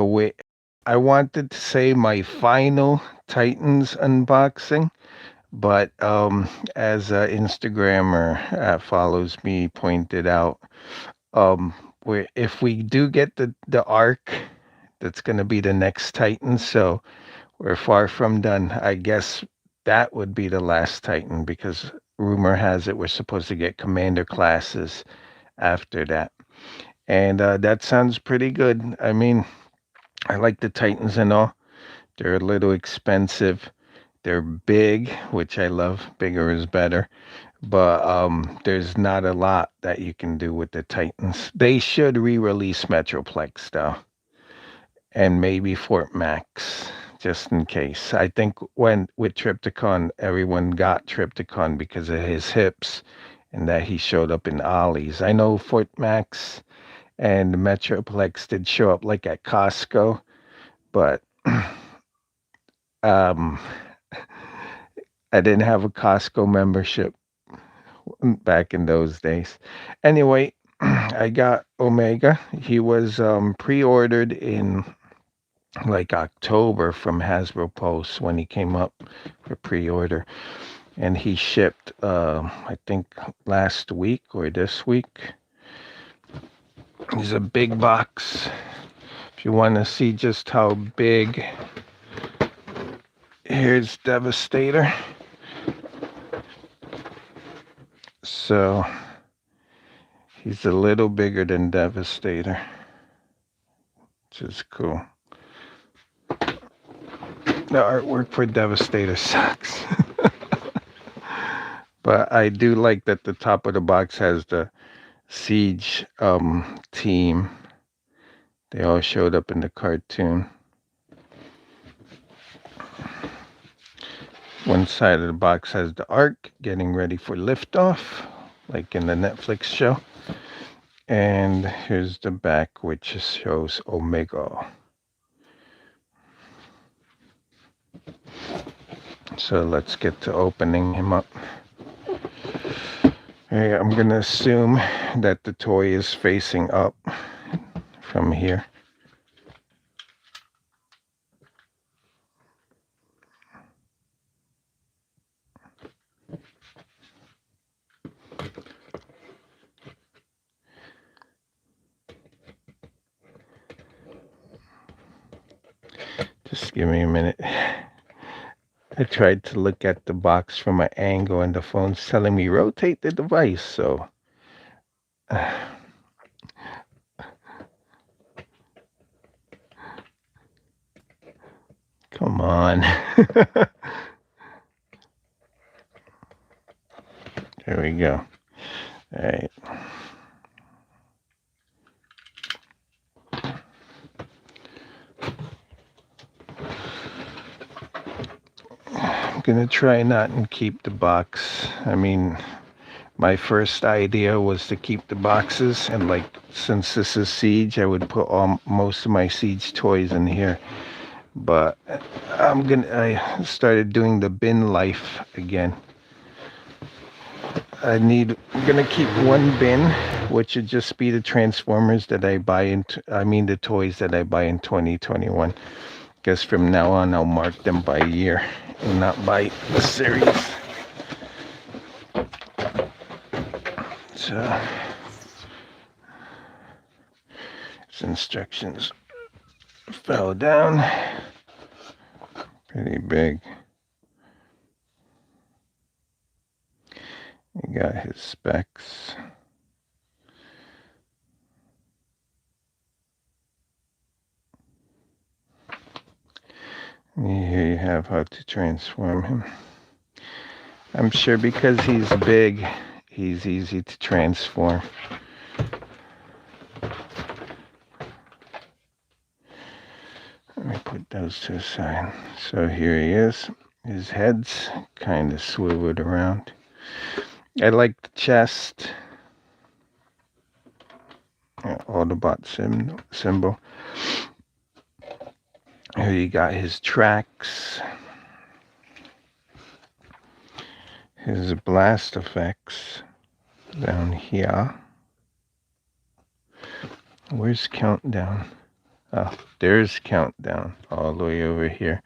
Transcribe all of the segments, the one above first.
wait, I wanted to say my final Titans unboxing, but as an Instagrammer follows me pointed out, um, if we do get the arc, that's going to be the next Titan. So we're far from done. I guess that would be the last Titan because rumor has it we're supposed to get commander classes after that. And that sounds pretty good. I mean, I like the Titans and all. They're a little expensive. They're big, which I love. Bigger is better. But there's not a lot that you can do with the Titans. They should re-release Metroplex though, and maybe Fort Max, just in case. I think when with Triptychon, everyone got Triptychon because of his hips and that he showed up in Ollie's. I know Fort Max and Metroplex did show up like at Costco, but um, I didn't have a Costco membership back in those days. Anyway, I got Omega. He was pre-ordered in like October from Hasbro Pulse when he came up for pre-order, and he shipped I think last week or this week. He's a big box. If you want to see just how big, here's Devastator. So he's a little bigger than Devastator, which is cool. The artwork for Devastator sucks. But I do like that the top of the box has the Siege team. They all showed up in the cartoon. One side of the box has the Ark getting ready for liftoff, like in the Netflix show. And here's the back, which shows Omega. So let's get to opening him up. Okay, I'm going to assume that the toy is facing up from here. Just give me a minute. I tried to look at the box from an angle and the phone's telling me rotate the device, so come on. There we go. All right. I'm gonna try not and keep the box. I mean, my first idea was to keep the boxes, and like since this is Siege, I would put most of my Siege toys in here. But I started doing the bin life again. I'm gonna keep one bin, which would just be the Transformers that I buy the toys that I buy in 2021. Guess from now on I'll mark them by year and not by the series. So his instructions fell down. Pretty big. He got his specs. Here you have how to transform him. I'm sure because he's big, he's easy to transform. Let me put those to the side. So here he is. His head's kind of swiveled around. I like the chest. Autobot symbol. Here you got his tracks. His blast effects down here. Where's countdown? Oh, there's countdown all the way over here.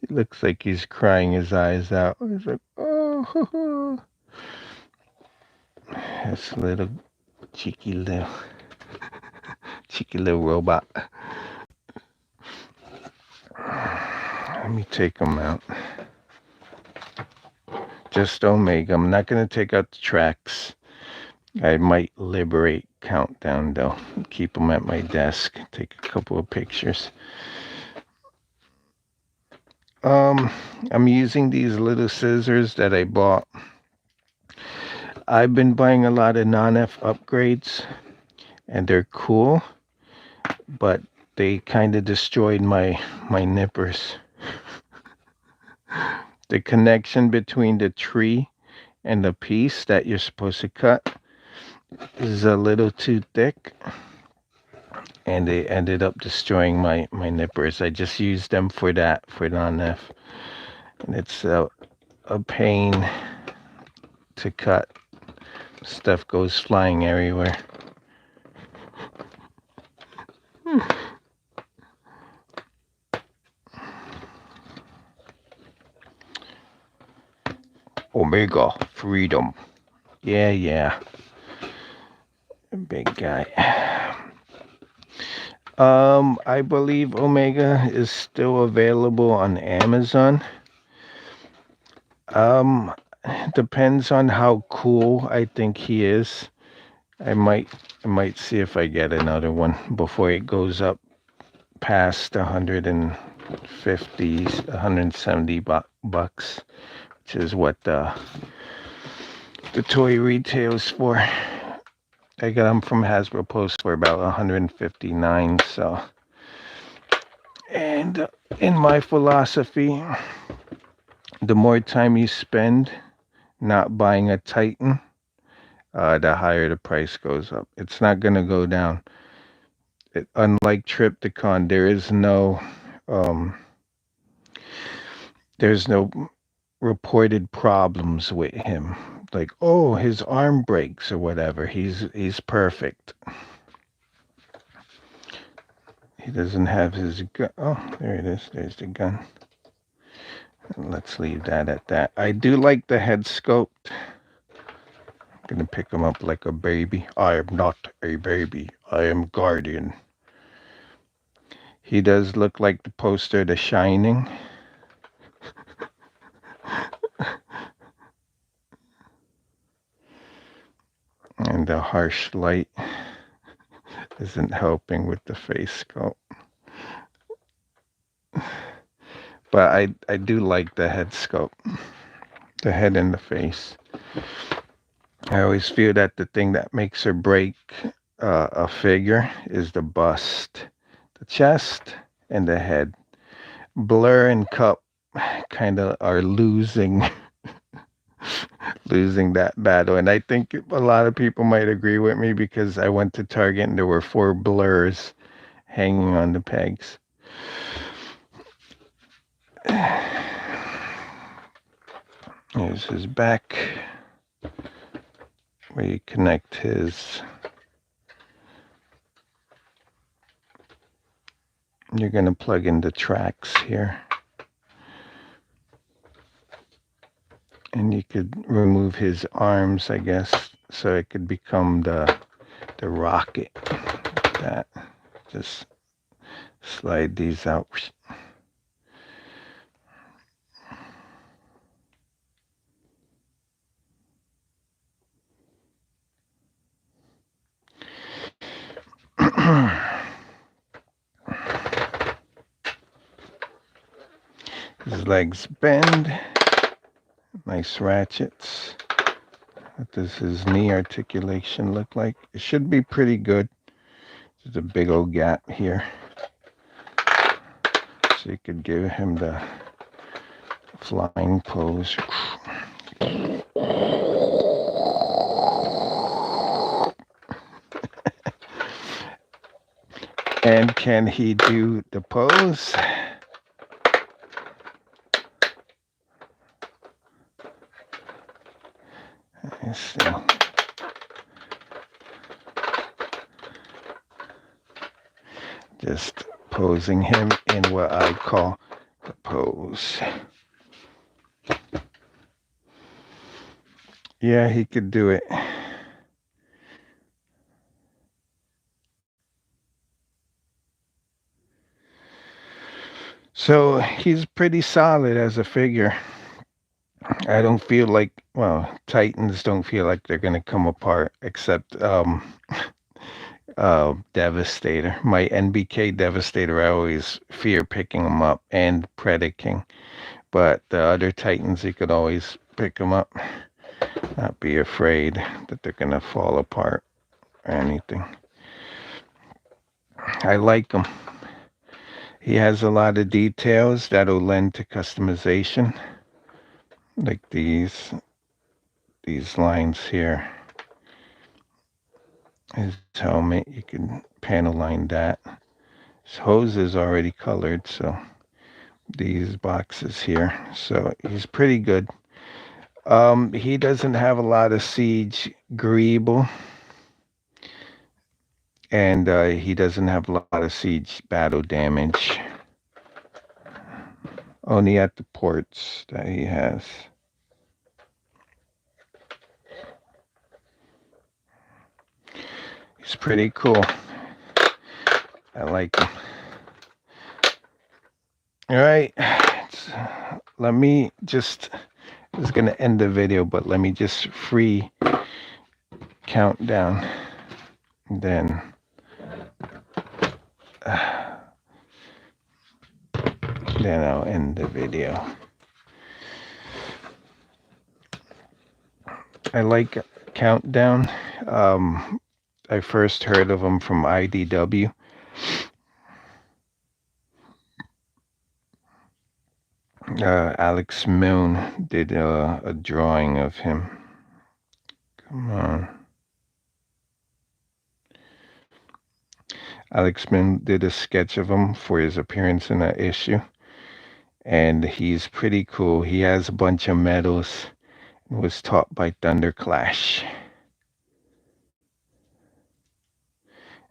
It looks like he's crying his eyes out. He's like, oh, this little cheeky little robot. Let me take him out. Just Omega. I'm not going to take out the tracks. I might liberate Countdown, though. Keep him at my desk. Take a couple of pictures. I'm using these little scissors that I bought. I've been buying a lot of non-F upgrades, and they're cool, but they kind of destroyed my nippers. The connection between the tree and the piece that you're supposed to cut is a little too thick, and they ended up destroying my nippers. I just used them for non-F, and it's a pain to cut. Stuff goes flying everywhere. Omega freedom. Yeah. Big guy. I believe Omega is still available on Amazon. Depends on how cool I think he is. I might see if I get another one before it goes up past 150, 170 bucks, which is what the toy retails for. I got them from Hasbro Post for about 159. So, and in my philosophy, the more time you spend not buying a Titan, the higher the price goes up. It's not going to go down. Unlike Triptychon, there's no reported problems with him. Like, oh, his arm breaks or whatever. He's perfect. He doesn't have his gun. Oh, there it is. There's the gun. Let's leave that at that. I do like the head sculpt. I'm gonna pick him up like a baby. I am not a baby. I am Guardian. He does look like the poster The Shining. And the harsh light isn't helping with the face sculpt. But I do like the head sculpt. The head and the face. I always feel that the thing that makes or break a figure is the bust. The chest and the head. Blur and Cup kind of are losing that battle. And I think a lot of people might agree with me because I went to Target and there were 4 blurs hanging on the pegs. Here's his back, where you connect his... You're going to plug in the tracks here. And you could remove his arms, I guess, so it could become the rocket. That. Just slide these out. His legs bend. Nice ratchets. What does his knee articulation look like? It should be pretty good. There's a big old gap here. So you could give him the flying pose. And can he do the pose? Let's see. Just posing him in what I call the pose. Yeah, he could do it. So he's pretty solid as a figure. I don't feel like, well, Titans don't feel like they're going to come apart except Devastator. My NBK Devastator, I always fear picking them up, and Predaking. But the other Titans, you could always pick them up. Not be afraid that they're going to fall apart or anything. I like him. He has a lot of details that'll lend to customization. Like these lines here. His helmet, you can panel line that. His hose is already colored, so these boxes here. So he's pretty good. He doesn't have a lot of siege greeble, and he doesn't have a lot of siege battle damage. Only at the ports that he has. He's pretty cool. I like him. All right. Let me just, I was going to end the video, but let me just free countdown. Then I'll end the video. I like Countdown. I first heard of him from IDW. Alex Moon did a drawing of him. Come on. Alex Moon did a sketch of him for his appearance in that issue. And he's pretty cool. He has a bunch of medals. Was taught by Thunderclash.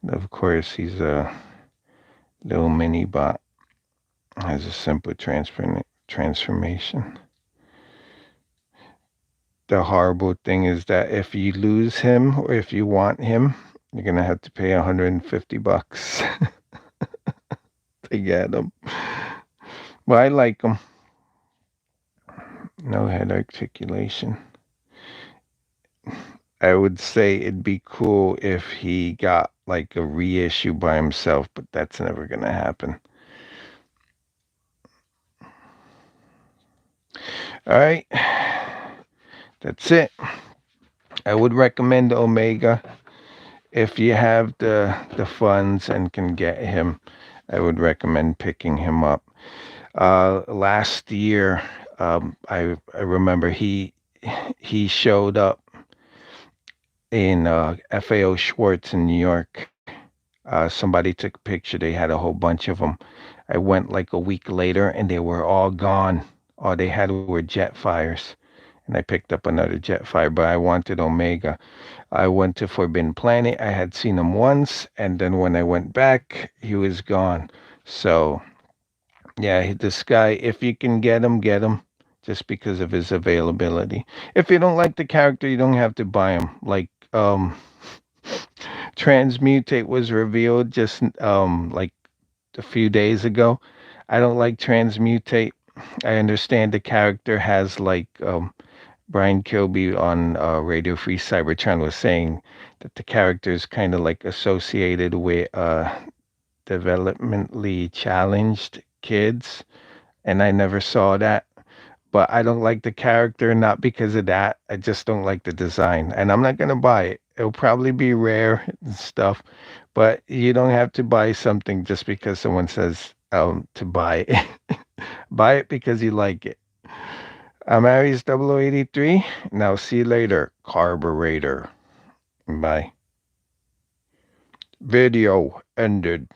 And of course, he's a little mini bot. Has a simple transformation. The horrible thing is that if you lose him or if you want him, you're gonna have to pay $150 to get him. But I like him. No head articulation. I would say it'd be cool if he got like a reissue by himself, but that's never gonna happen. All right, that's it. I would recommend Omega if you have the funds and can get him. I would recommend picking him up. Last year, I remember he showed up in FAO Schwartz in New York. Somebody took a picture. They had a whole bunch of them. I went like a week later, and they were all gone. All they had were Jetfires, and I picked up another Jetfire. But I wanted Omega. I went to Forbidden Planet. I had seen him once, and then when I went back, he was gone. So, yeah, this guy, if you can get him, just because of his availability. If you don't like the character, you don't have to buy him. Like, Transmutate was revealed just like a few days ago. I don't like Transmutate. I understand the character has like Brian Kilby on Radio Free Cybertron was saying that the character is kind of like associated with developmentally challenged kids, and I never saw that. But I don't like the character, not because of that. I just don't like the design, and I'm not gonna buy it. It'll probably be rare and stuff, but you don't have to buy something just because someone says to buy it. Buy it because you like it. I'm Aries 0083. Now see you later, carburetor. Bye. Video ended.